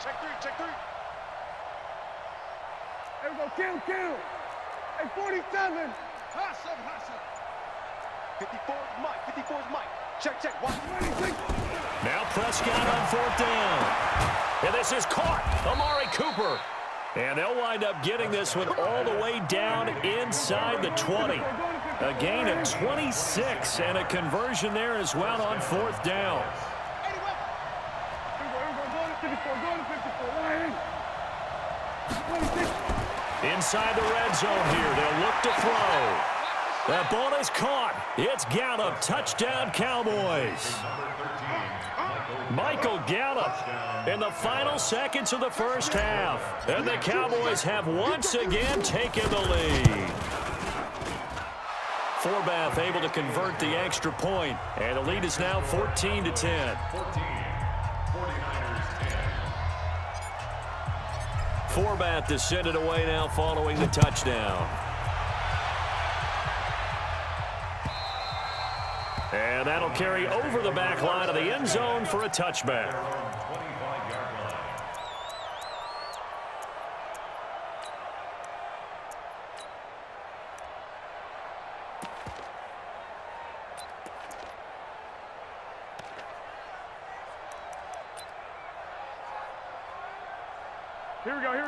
Check three, check three. There we go, kill. Hey, 47. Hustle. 54 is Mike, 54 is Mike. Check, watch. Now Prescott on fourth down. And this is caught. Amari Cooper. And they'll wind up getting this one all the way down inside the 20. A gain of 26 and a conversion there as well on fourth down. Inside the red zone here. They'll look to throw. That ball is caught. It's Gallup. Touchdown, Cowboys. Michael Gallup in the final seconds of the first half. And the Cowboys have once again taken the lead. Forbath able to convert the extra point. And the lead is now 14-10. 14, Forbath to send it away now following the touchdown. And that'll carry over the back line of the end zone for a touchback.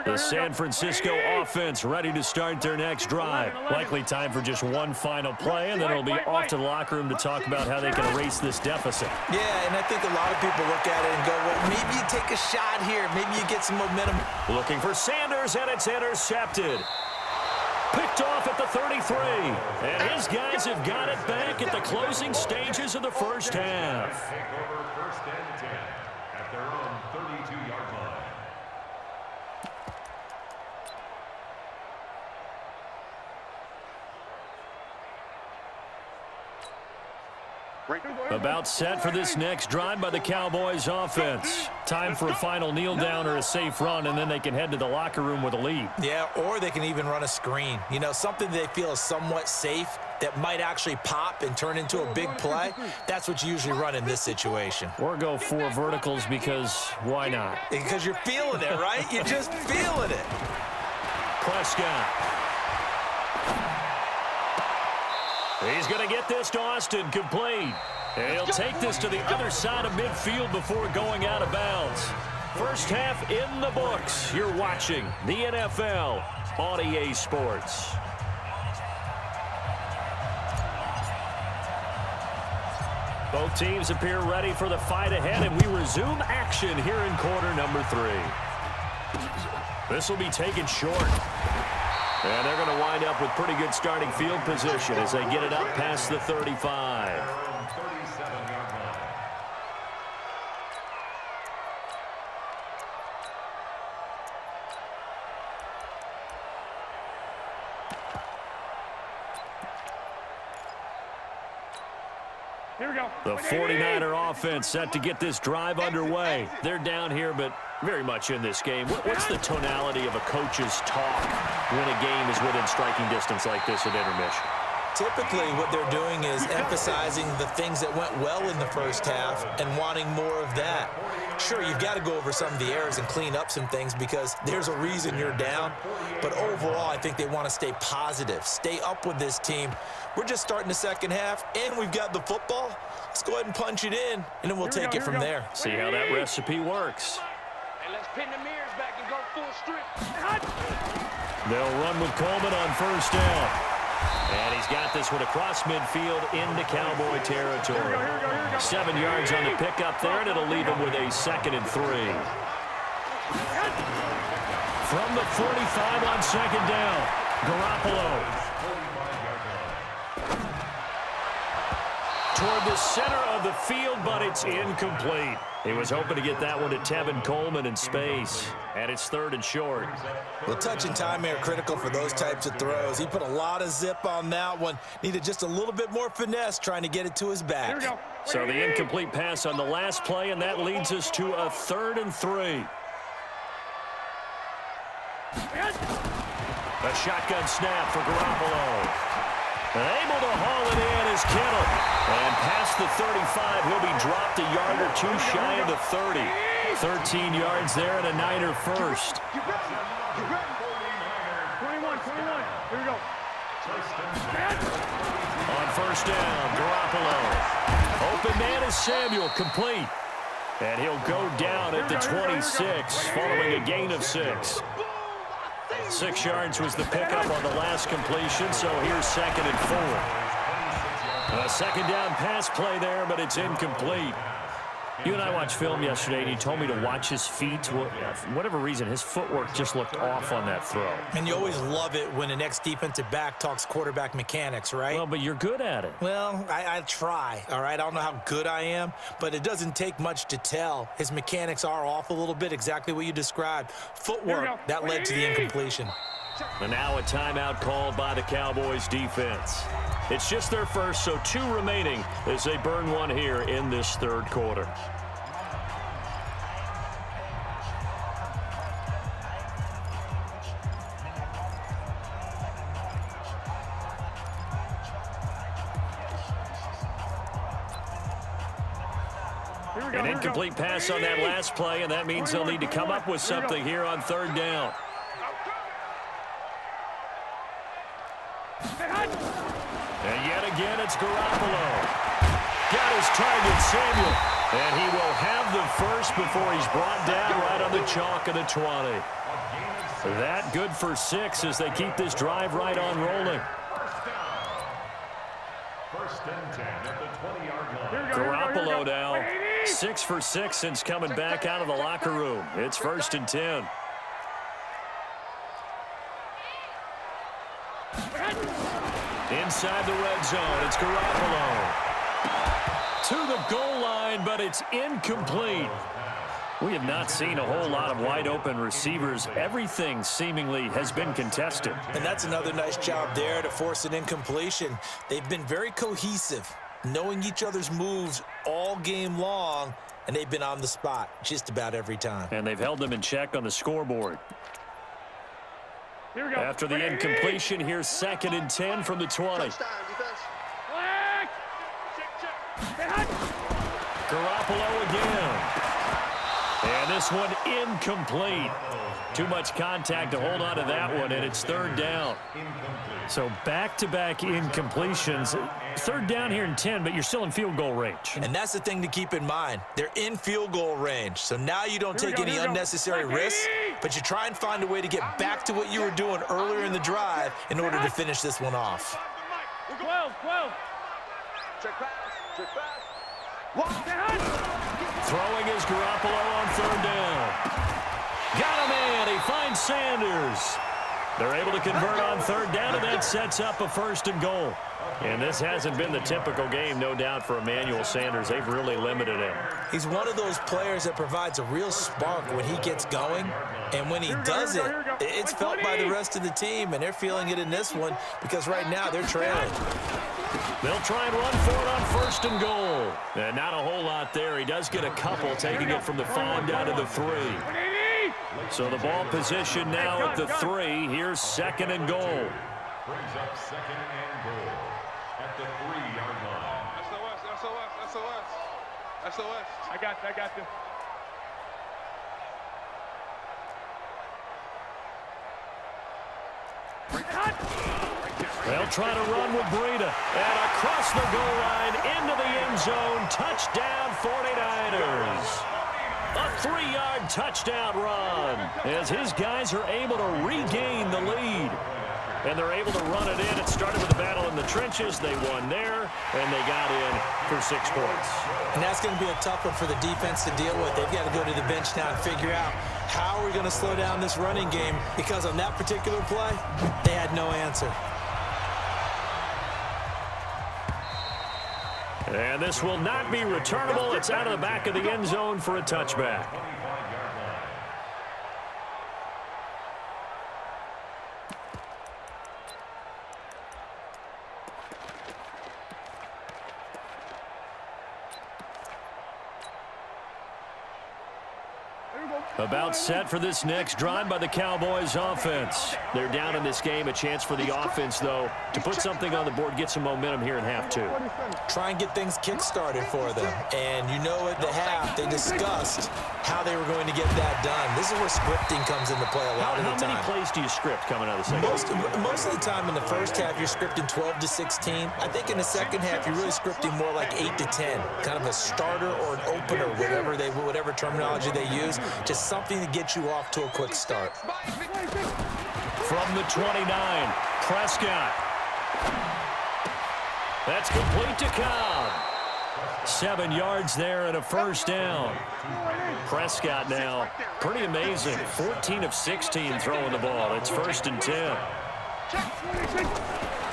The San Francisco offense ready to start their next drive. Likely time for just one final play, and then it'll be off to the locker room to talk about how they can erase this deficit. Yeah, and I think a lot of people look at it and go, well, maybe you take a shot here. Maybe you get some momentum. Looking for Sanders, and it's intercepted. Picked off at the 33. And his guys have got it back at the closing stages of the first half. Take over first and 10 at their own 32-yard line. About set for this next drive by the Cowboys offense. Time for a final kneel down or a safe run, and then they can head to the locker room with a lead. Yeah, or they can even run a screen. You know, something they feel is somewhat safe that might actually pop and turn into a big play. That's what you usually run in this situation. Or go 4 verticals because why not? Because you're feeling it, right? You're just feeling it. Prescott. He's going to get this to Austin, complete. And he'll take this to the other side of midfield before going out of bounds. First half in the books. You're watching the NFL on EA Sports. Both teams appear ready for the fight ahead, and we resume action here in quarter number 3. This will be taken short. And they're going to wind up with pretty good starting field position as they get it up past the 35. Here we go. The 49er offense set to get this drive underway. They're down here, but very much in this game. What's the tonality of a coach's talk when a game is within striking distance like this at intermission? Typically, what they're doing is emphasizing the things that went well in the first half and wanting more of that. Sure, you've got to go over some of the errors and clean up some things because there's a reason you're down. But overall, I think they want to stay positive, stay up with this team. We're just starting the second half, and we've got the football. Let's go ahead and punch it in, and then we'll take it from there. See how that recipe works. And let's pin the mirrors back and go full strip. They'll run with Coleman on first down. And he's got this one across midfield into Cowboy territory. 7 yards on the pickup there, and it'll leave him with a 2nd and 3. From the 45 on second down, Garoppolo. Toward the center of the field, but it's incomplete. He was hoping to get that one to Tevin Coleman in space, and it's 3rd and short. Well, touch and time are critical for those types of throws. He put a lot of zip on that one. Needed just a little bit more finesse trying to get it to his back. Here we go. So the incomplete pass on the last play, and that leads us to a 3rd and 3. A shotgun snap for Garoppolo. Able to haul it in is Kittle. And past the 35, he'll be dropped a yard or two shy of the 30. 13 yards there and a Niner first. You ready? You ready? 21. Here we go. On first down, Garoppolo. Open man is Samuel, complete. And he'll go down at the 26, following a gain of 6. 6 yards was the pickup on the last completion, so here's 2nd and 4. A second down pass play there, but it's incomplete. You and I watched film yesterday, and you told me to watch his feet. For whatever reason, his footwork just looked off on that throw. And you always love it when an ex-defensive back talks quarterback mechanics, right? Well, but you're good at it. Well, I try, all right? I don't know how good I am, but it doesn't take much to tell. His mechanics are off a little bit, exactly what you described. Footwork, that led to the incompletion. And now a timeout called by the Cowboys defense. It's just their first, so 2 remaining as they burn one here in this 3rd quarter. An incomplete pass on that last play, and that means they'll need to come up with something here on 3rd down. And yet again, it's Garoppolo. Got his target, Samuel. And he will have the first before he's brought down right on the chalk of the 20. That good for 6 as they keep this drive right on rolling. First and 10 at the 20-yard line. Garoppolo now, 6 for 6 since coming back out of the locker room. It's 1st and 10. Inside the red zone, it's Garoppolo. To the goal line, but it's incomplete. We have not seen a whole lot of wide-open receivers. Everything seemingly has been contested. And that's another nice job there to force an incompletion. They've been very cohesive, knowing each other's moves all game long, and they've been on the spot just about every time. And they've held them in check on the scoreboard. Here we go. After the incompletion, here's 2nd and 10 from the 20. Garoppolo again. And this one incomplete. Too much contact to hold on to that one, and it's 3rd down. So back-to-back incompletions. 3rd down here in 10, but you're still in field goal range. And that's the thing to keep in mind. They're in field goal range. So now you don't take any unnecessary risks, but you try and find a way to get back to what you were doing earlier in the drive in order to finish this one off. 12. Check pass. Check pass. Throwing is Garoppolo on 3rd down. Got him in. He finds Sanders. They're able to convert on 3rd down, and that sets up a 1st and goal. And this hasn't been the typical game, no doubt, for Emmanuel Sanders. They've really limited him. He's one of those players that provides a real spark when he gets going. And when he does it, it's felt by the rest of the team, and they're feeling it in this one because right now they're trailing. They'll try and run for it on 1st and goal. And not a whole lot there. He does get a couple, taking it from the 5 down to the 3. So the ball position now at the 3. Here's 2nd and goal. Brings up 2nd and goal at the 3-yard line. SOS. I got you. They'll try to run with Breida. And across the goal line into the end zone. Touchdown 49ers. A 3-yard touchdown run as his guys are able to regain the lead. And they're able to run it in. It started with a battle in the trenches. They won there, and they got in for 6 points. And that's going to be a tough one for the defense to deal with. They've got to go to the bench now and figure out how are we going to slow down this running game, because on that particular play, they had no answer. And this will not be returnable. It's out of the back of the end zone for a touchback. About set for this next drive by the Cowboys offense. They're down in this game. A chance for the offense, though, to put something on the board, get some momentum here in half two. Try and get things kick-started for them. And you know at the half, they discussed how they were going to get that done. This is where scripting comes into play a lot of the time. How many plays do you script coming out of the second? Most of the time in the first half, you're scripting 12 to 16. I think in the second half, you're really scripting more like 8 to 10. Kind of a starter or an opener, whatever terminology they use. Just something to get you off to a quick start. From the 29, Prescott. That's complete to Cobb. 7 yards there and a first down. Prescott now, pretty amazing. 14 of 16 throwing the ball. It's 1st and 10.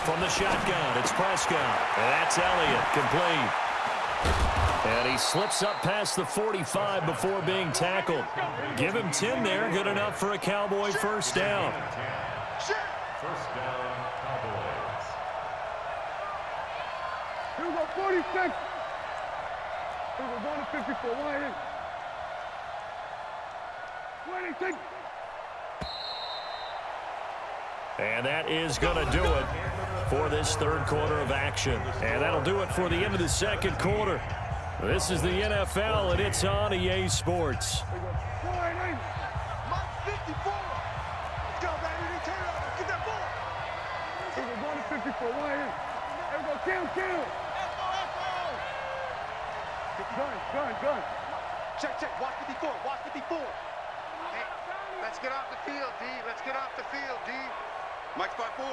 From the shotgun, it's Prescott. And that's Elliott, complete. And he slips up past the 45 before being tackled. Give him 10 there, good enough for a Cowboy first down. First down, Cowboys. Here we go, 46. Here we go, going to 54. Why in? 26. And that is going to do it for this third quarter of action. And that'll do it for the end of the second quarter. This is the NFL, and it's on EA Sports. Here we go, 49. Mike 54. Let's go, baby. Turn it over. Get that ball. Here we go, going to 54. Why in? Here we go, kill. Gun. Check. Watch 54. Watch 54. Hey, let's get off the field, D. Let's get off the field, D. Mike's by 4.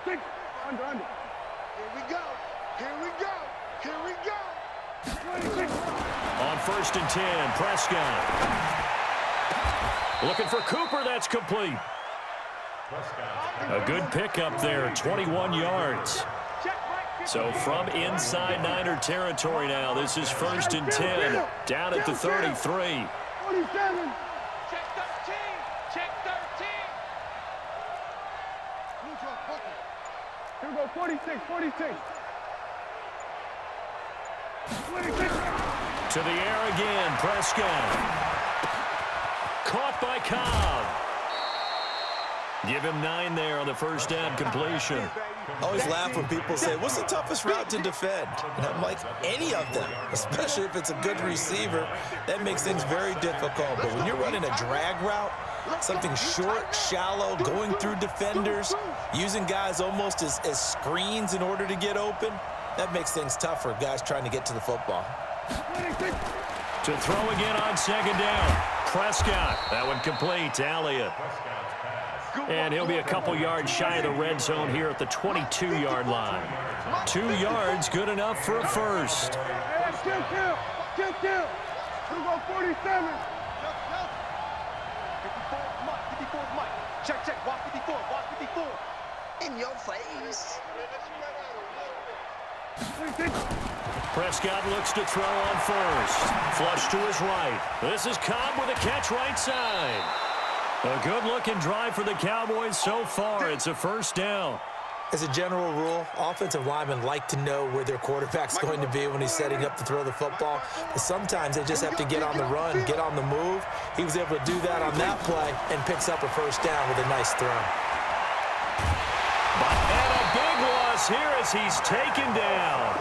26. Under. Here we go. 26. On 1st and 10, Prescott. Looking for Cooper, that's complete. A good pickup there, 21 yards. So from inside Niner territory now, this is 1st and 10, down at the 33. 47. Check 13. Here we go, 46. 26. To the air again, Prescott. Caught by Cobb. Give him 9 there on the first down completion. I always laugh when people say, what's the toughest route to defend? And I'm like, any of them, especially if it's a good receiver. That makes things very difficult. But when you're running a drag route, something short, shallow, going through defenders, using guys almost as screens in order to get open, that makes things tough for guys trying to get to the football. 26. To throw again on second down. Prescott. That one complete to Elliott. And he'll be a couple yards shy of the red zone here at the 22-yard line. 2 yards, good enough for a first. Hey, kill. Here we go, 47. 54 is Mike. Check. Watch 54. In your face. 26. Prescott looks to throw on first. Flush to his right. This is Cobb with a catch right side. A good-looking drive for the Cowboys so far. It's a first down. As a general rule, offensive linemen like to know where their quarterback's going to be when he's setting up to throw the football. But sometimes they just have to get on the run, get on the move. He was able to do that on that play and picks up a first down with a nice throw. And a big loss here as he's taken down.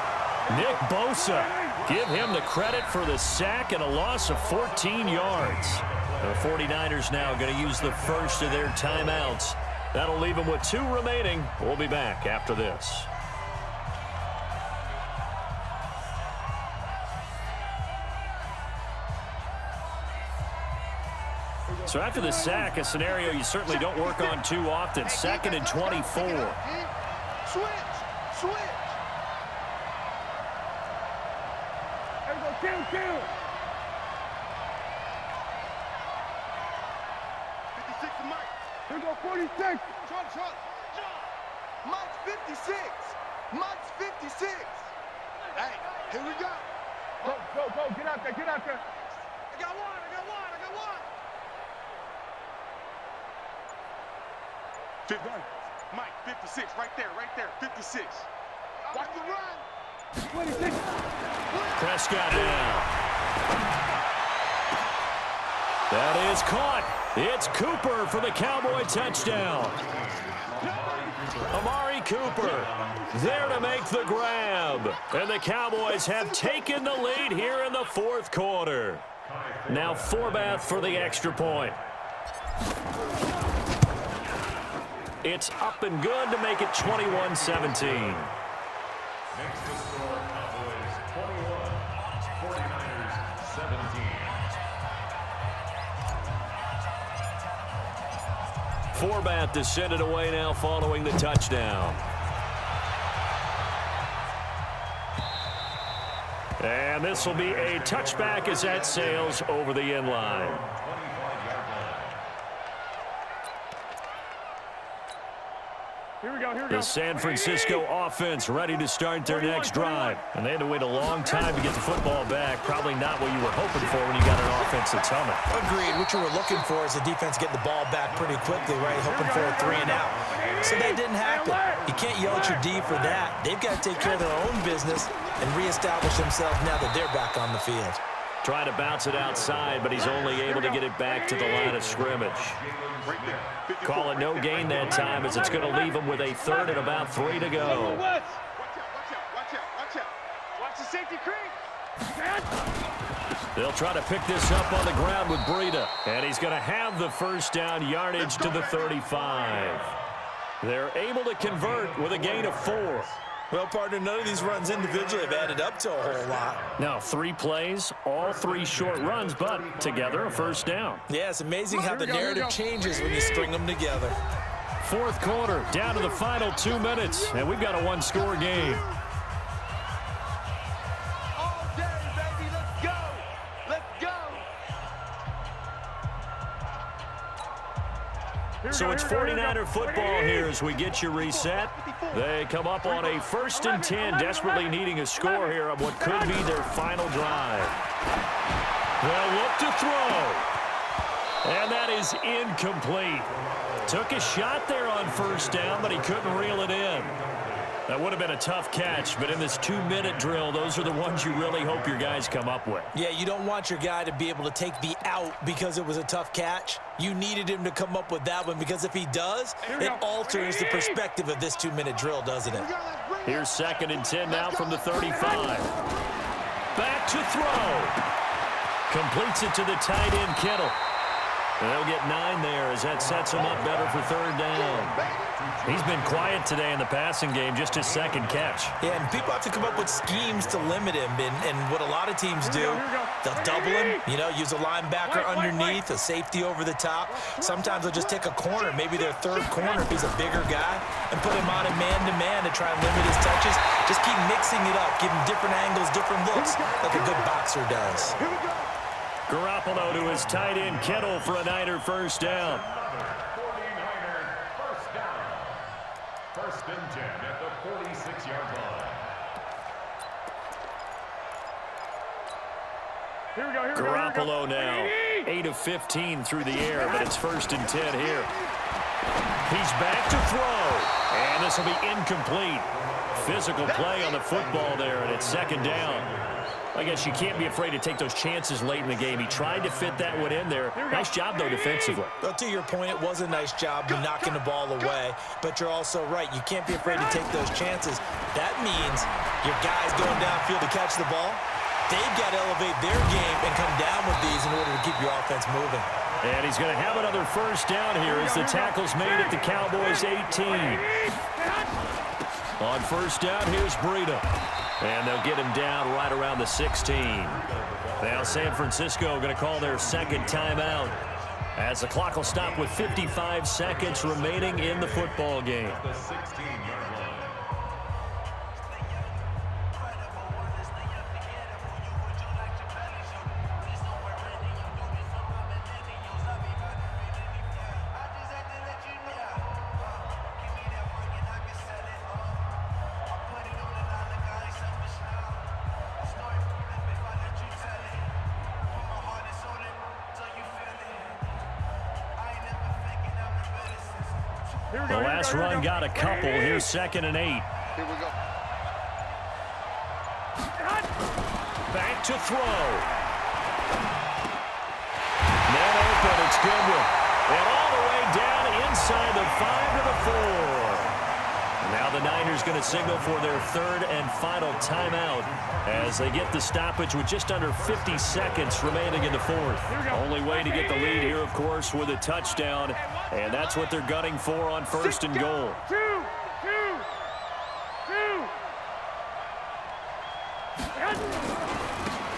Nick Bosa, give him the credit for the sack and a loss of 14 yards. The 49ers now going to use the first of their timeouts. That'll leave them with 2 remaining. We'll be back after this. So after the sack, a scenario you certainly don't work on too often. 2nd and 24. Switch. Here we go, kill. 56 is Mike. Here we go, 46. John. Mike's 56. Hey, here we go. Go. Get out there. I got one. 50. Mike, 56, right there, 56. Watch the run. 26. Prescott down. is caught. It's Cooper for the Cowboy touchdown. Amari Cooper there to make the grab. And the Cowboys have taken the lead here in the fourth quarter. Now Forbath for the extra point. It's up and good to make it 21-17. Next to score, Cowboys 21, 49ers 17. Forbath to send it away now following the touchdown. And this will be a touchback as that sails over the end line. Here we go. The San Francisco offense ready to start their next drive. And they had to wait a long time to get the football back. Probably not what you were hoping for when you got an offense that's humming. Agreed. What you were looking for is the defense getting the ball back pretty quickly, right? Hoping for a 3 and out. So that didn't happen. You can't yell at your D for that. They've got to take care of their own business and reestablish themselves now that they're back on the field. Trying to bounce it outside, but he's only able to get it back to the line of scrimmage. Call it no gain that time as it's going to leave him with a third and about 3 to go. Watch out. Watch the safety creep. They'll try to pick this up on the ground with Breida. And he's going to have the first down yardage to the 35. They're able to convert with a gain of 4. Well, partner, none of these runs individually have added up to a whole lot. Now 3 plays, all 3 short runs, but together a first down. Yeah, it's amazing how the narrative changes when you string them together. Fourth quarter, down to the final 2 minutes, and we've got a 1-score game. All day, baby. Let's go. So it's 49er football here as we get you reset. They come up on a 1st and 10, desperately needing a score here on what could be their final drive. They'll look to throw. And that is incomplete. Took a shot there on 1st down, but he couldn't reel it in. That would have been a tough catch, but in this 2-minute drill, those are the ones you really hope your guys come up with. Yeah, you don't want your guy to be able to take the out because it was a tough catch. You needed him to come up with that one because if he does, it alters the perspective of this 2-minute drill, doesn't it? Here's 2nd and 10 now from the 35. Back to throw. Completes it to the tight end, Kittle. And they'll get 9 there as that sets him up better for 3rd down. He's been quiet today in the passing game, just his 2nd catch. Yeah, and people have to come up with schemes to limit him. And what a lot of teams do, they'll double him, use a linebacker underneath, a safety over the top. Sometimes they'll just take a corner, maybe their 3rd corner if he's a bigger guy, and put him on a man-to-man to try and limit his touches. Just keep mixing it up, give him different angles, different looks, like a good boxer does. Garoppolo to his tight end, Kittle, for a Niner first down. 49er first down. 1st and 10 at the 46-yard line. Here we go. Garoppolo now, 8 of 15 through the air, but it's 1st and 10 here. He's back to throw, and this will be incomplete. Physical play on the football there, and it's 2nd down. I guess you can't be afraid to take those chances late in the game. He tried to fit that one in there. Nice job, though, defensively. Well, to your point, it was a nice job of knocking the ball away, but you're also right. You can't be afraid to take those chances. That means your guys going downfield to catch the ball, they've got to elevate their game and come down with these in order to keep your offense moving. And he's going to have another first down here as the tackle's made at the Cowboys' 18. On 1st down, here's Breida. And they'll get him down right around the 16. Now San Francisco going to call their 2nd timeout as the clock will stop with 55 seconds remaining in the football game. The 16-yard line. The last run got a couple. Here's 2nd and 8. Here we go. Back to throw. Man open. It's good one. And all the way down inside the 5 to the 4. And now the Niners going to signal for their third and final timeout as they get the stoppage with just under 50 seconds remaining in the fourth. Only way to get the lead here, of course, with a touchdown. And that's what they're gunning for on first and goal.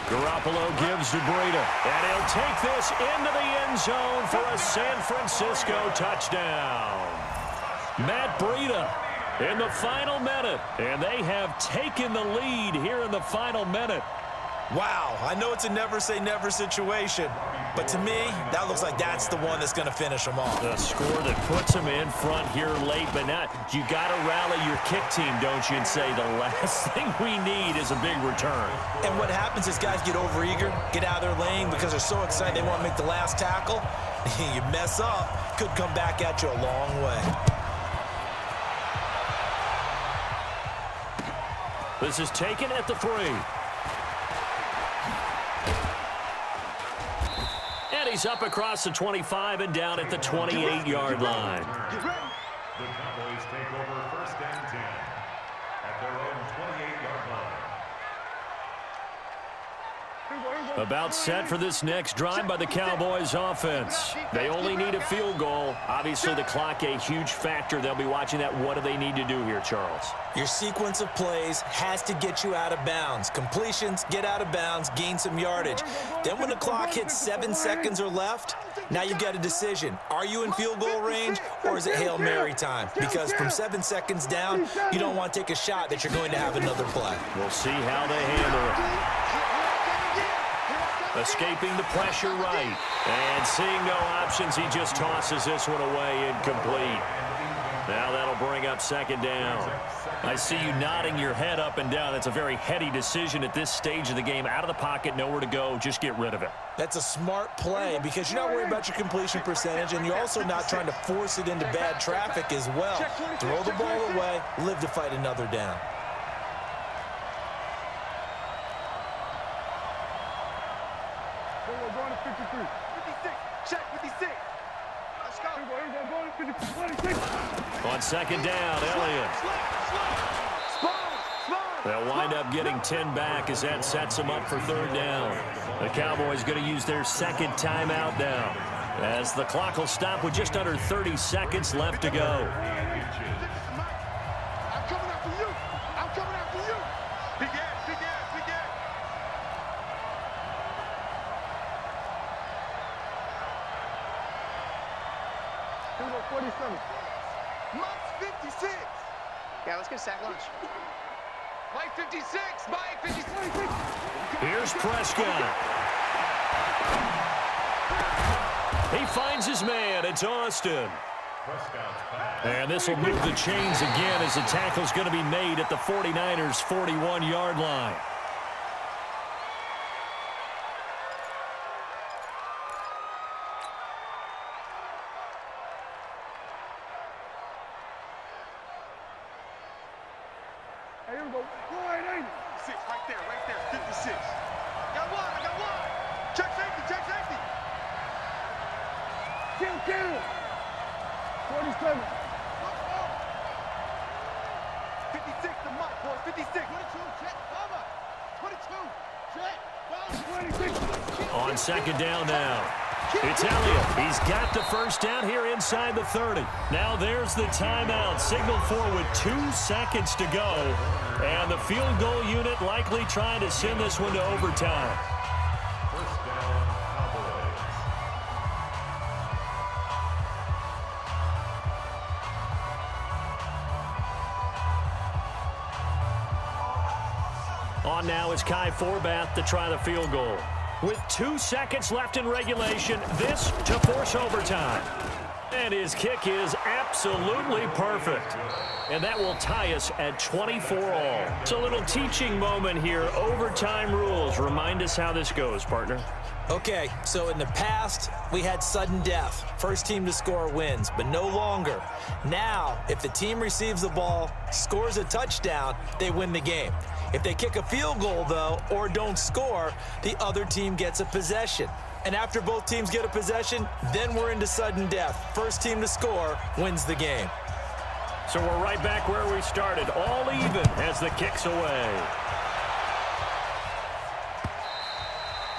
Garoppolo gives to Breida, and he'll take this into the end zone for a San Francisco touchdown. Matt Breida in the final minute, and they have taken the lead here in the final minute. Wow, I know it's a never-say-never situation, but to me, that looks like that's the one that's going to finish them off. The score that puts them in front here late, but not. You got to rally your kick team, don't you, and say the last thing we need is a big return. And what happens is guys get overeager, get out of their lane because they're so excited they want to make the last tackle. You mess up, could come back at you a long way. This is taken at the 3. And he's up across the 25 and down at the 28-yard line. The Cowboys take over first and 10 at their own 28-yard line. About set for this next drive by the Cowboys offense. They only need a field goal. Obviously, the clock a huge factor. They'll be watching that. What do they need to do here, Charles? Your sequence of plays has to get you out of bounds. Completions, get out of bounds, gain some yardage. Then when the clock hits 7 seconds or left, now you've got a decision. Are you in field goal range or is it Hail Mary time? Because from 7 seconds down, you don't want to take a shot that you're going to have another play. We'll see how they handle it. Escaping the pressure right. And seeing no options, he just tosses this one away incomplete. Now that'll bring up second down. I see you nodding your head up and down. That's a very heady decision at this stage of the game. Out of the pocket, nowhere to go. Just get rid of it. That's a smart play because you're not worried about your completion percentage, and you're also not trying to force it into bad traffic as well. Throw the ball away, live to fight another down. We're going to 53. 56. Check 56. Let's go. Here we go. 56. On second down, Elliott. They'll wind up getting 10 back as that sets them up for third down. The Cowboys going to use their second timeout now as the clock will stop with just under 30 seconds left to go. I'm coming after you. I'm coming after you. Big ass, big ass, big ass. Here we go. 47. Mike's 56. Yeah, let's get a sack lunch. Mike 56. Mike 56. Here's Prescott. He finds his man. It's Austin. And this will move the chains again as the tackle's going to be made at the 49ers' 41-yard line. Hey, here we go. Six, right there, 56. Got one, I got one. Check safety, check safety. Kill. 47. 56 to Mike, boys, 56. 22, check, cover. 22, check. 26. On second down now. It's Elliott. He's got the first down here inside the 30. Now there's the timeout. Signal for with 2 seconds to go. And the field goal unit likely trying to send this one to overtime. First down, Cowboys. On now is Kai Forbath to try the field goal. With 2 seconds left in regulation, this to force overtime. And his kick is absolutely perfect. And that will tie us at 24 all. It's a little teaching moment here. Overtime rules. Remind us how this goes, partner. Okay, so in the past, we had sudden death. First team to score wins, but no longer. Now, if the team receives the ball, scores a touchdown, they win the game. If they kick a field goal, though, or don't score, the other team gets a possession. And after both teams get a possession, then we're into sudden death. First team to score wins the game. So we're right back where we started, all even as the kick's away.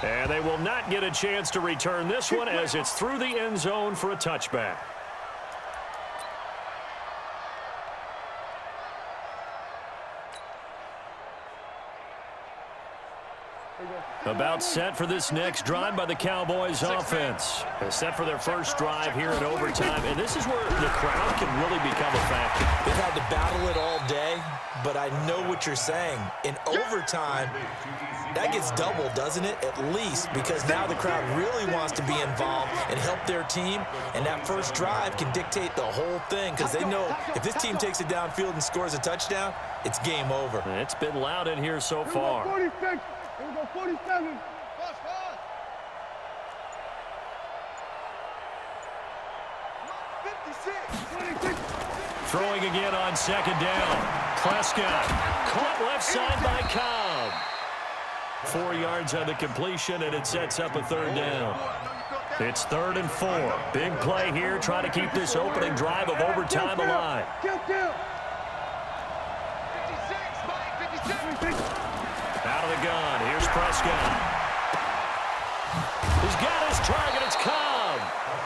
And they will not get a chance to return this one as it's through the end zone for a touchback. About set for this next drive by the Cowboys offense. They're set for their first drive here in overtime, and this is where the crowd can really become a factor. They've had to battle it all day, but I know what you're saying. In overtime, that gets doubled, doesn't it? At least, because now the crowd really wants to be involved and help their team, and that first drive can dictate the whole thing because they know if this team takes it downfield and scores a touchdown, it's game over. It's been loud in here so far. 46. Here we go, 47. Throwing again on second down. Prescott caught left side by Cobb. 4 yards on the completion, and it sets up a third down. It's 3rd and 4. Big play here, trying to keep this opening drive of overtime alive. Out of the gun, here's Prescott. He's got his target, it's Cobb.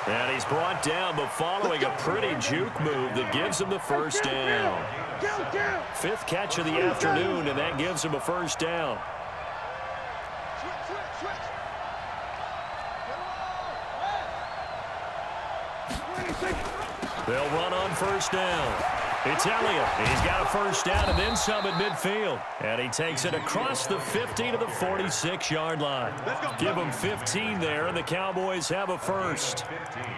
And he's brought down, but following a pretty juke move that gives him the first down. 5th catch of the afternoon, and that gives him a first down. They'll run on first down. It's Elliott. He's got a first down and then some at midfield. And he takes it across the 50 to the 46-yard line. Give them 15 there, and the Cowboys have a first.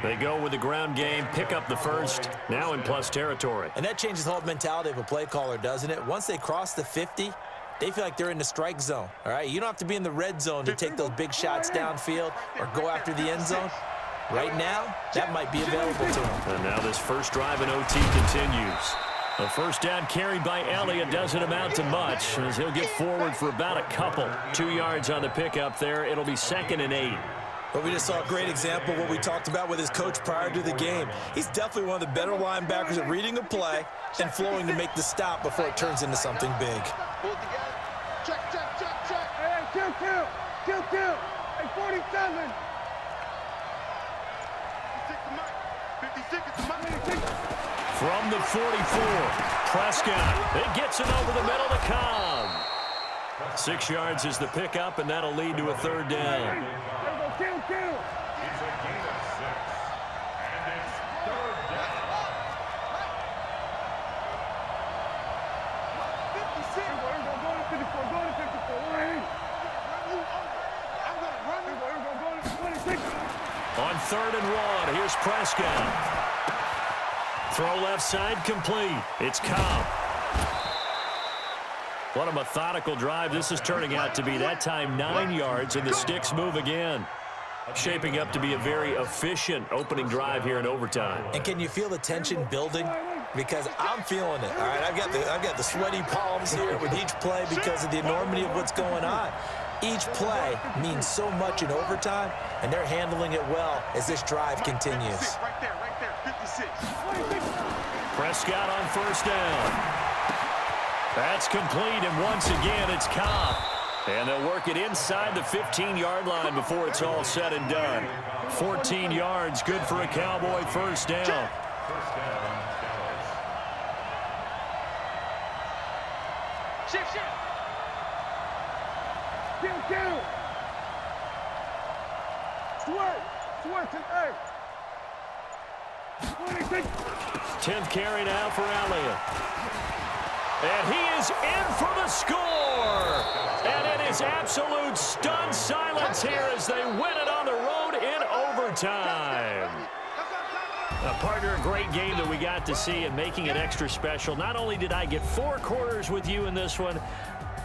They go with the ground game, pick up the first, now in plus territory. And that changes the whole mentality of a play caller, doesn't it? Once they cross the 50, they feel like they're in the strike zone. All right, you don't have to be in the red zone to take those big shots downfield or go after the end zone. Right now, that might be available to him. And now this first drive in OT continues. A first down carried by Elliott doesn't amount to much as he'll get forward for about a couple. 2 yards on the pickup there. It'll be 2nd and 8. But we just saw a great example of what we talked about with his coach prior to the game. He's definitely one of the better linebackers at reading a play and flowing to make the stop before it turns into something big. Check. Hey, kill. Hey, 47. From the 44, Prescott. It gets it over the middle to Cobb. 6 yards is the pickup, and that'll lead to a third down. Kill. It's a gain of 6, and it's 3rd down. 56. Go to 54. Go to 26. On 3rd and 1, here's Prescott. Throw left side complete. It's Cobb. What a methodical drive this is turning out to be. That time 9 yards, and the sticks move again. Shaping up to be a very efficient opening drive here in overtime. And can you feel the tension building? Because I'm feeling it. All right, I've got the sweaty palms here with each play because of the enormity of what's going on. Each play means so much in overtime, and they're handling it well as this drive continues. Right there, 56. Prescott on first down. That's complete, and once again, it's Cobb. And they'll work it inside the 15-yard line before it's all said and done. 14 yards, good for a Cowboy first down. First down, Dallas. Shift. Kill. Swerve to A. 26. 10th carry now for Elliott. And he is in for the score. And it is absolute stunned silence here as they win it on the road in overtime. Partner, a great game that we got to see and making it extra special. Not only did I get 4 quarters with you in this one,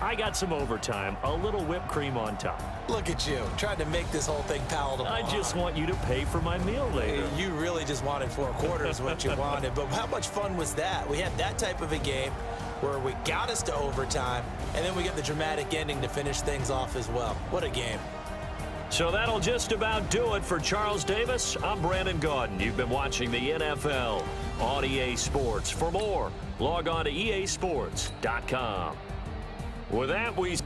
I got some overtime, a little whipped cream on top. Look at you, trying to make this whole thing palatable. I just want you to pay for my meal later. You really just wanted 4 quarters, what you wanted. But how much fun was that? We had that type of a game. where we got us to overtime, and then we get the dramatic ending to finish things off as well. What a game. So that'll just about do it for Charles Davis. I'm Brandon Gaudin. You've been watching the NFL on EA Sports. For more, log on to easports.com. With that, we